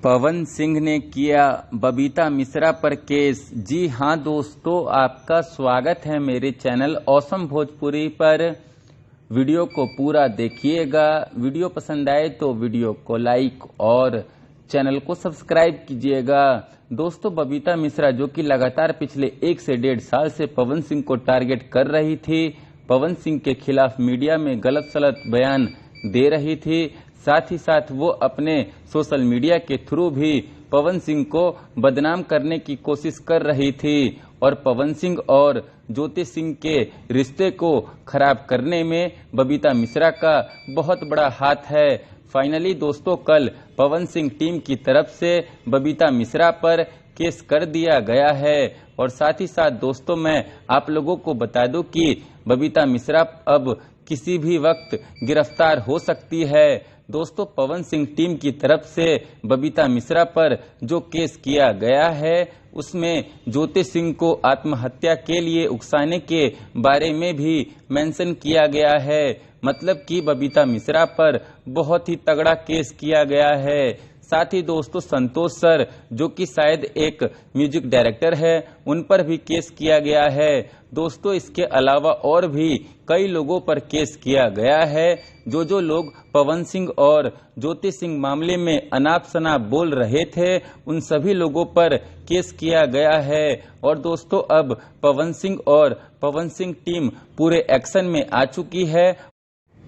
पवन सिंह ने किया बबीता मिश्रा पर केस। जी हां दोस्तों, आपका स्वागत है मेरे चैनल ऑसम भोजपुरी पर। वीडियो को पूरा देखिएगा। वीडियो पसंद आए तो वीडियो को लाइक और चैनल को सब्सक्राइब कीजिएगा। दोस्तों, बबीता मिश्रा जो कि लगातार पिछले 1 से 1.5 साल से पवन सिंह को टारगेट कर रही थी, पवन सिंह के खिलाफ मीडिया में गलत सलत बयान दे रही थी, साथ ही साथ वो अपने सोशल मीडिया के थ्रू भी पवन सिंह को बदनाम करने की कोशिश कर रही थी और पवन सिंह और ज्योति सिंह के रिश्ते को खराब करने में बबीता मिश्रा का बहुत बड़ा हाथ है। फाइनली दोस्तों, कल पवन सिंह टीम की तरफ से बबीता मिश्रा पर केस कर दिया गया है और साथ ही साथ दोस्तों, मैं आप लोगों को बता दूं कि बबीता मिश्रा अब किसी भी वक्त गिरफ्तार हो सकती है। दोस्तों, पवन सिंह टीम की तरफ से बबीता मिश्रा पर जो केस किया गया है उसमें ज्योति सिंह को आत्महत्या के लिए उकसाने के बारे में भी मेंशन किया गया है। मतलब कि बबीता मिश्रा पर बहुत ही तगड़ा केस किया गया है। साथ ही दोस्तों, संतोष सर जो कि शायद एक म्यूजिक डायरेक्टर है, उन पर भी केस किया गया है। दोस्तों, इसके अलावा और भी कई लोगों पर केस किया गया है। जो लोग पवन सिंह और ज्योति सिंह मामले में अनाप शनाप बोल रहे थे, उन सभी लोगों पर केस किया गया है। और दोस्तों, अब पवन सिंह और पवन सिंह टीम पूरे एक्शन में आ चुकी है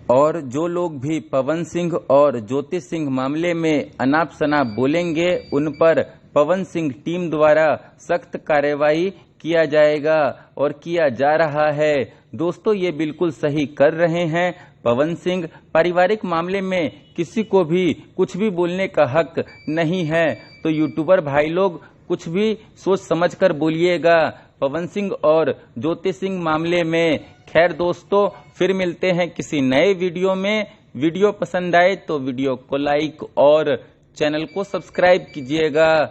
और जो लोग भी पवन सिंह और ज्योति सिंह मामले में अनाप शनाप बोलेंगे, उन पर पवन सिंह टीम द्वारा सख्त कार्रवाई किया जाएगा और किया जा रहा है। दोस्तों, ये बिल्कुल सही कर रहे हैं पवन सिंह। पारिवारिक मामले में किसी को भी कुछ भी बोलने का हक नहीं है, तो यूट्यूबर भाई लोग कुछ भी सोच समझकर बोलिएगा पवन सिंह और ज्योति सिंह मामले में। खैर दोस्तों, फिर मिलते हैं किसी नए वीडियो में। वीडियो पसंद आए तो वीडियो को लाइक और चैनल को सब्सक्राइब कीजिएगा।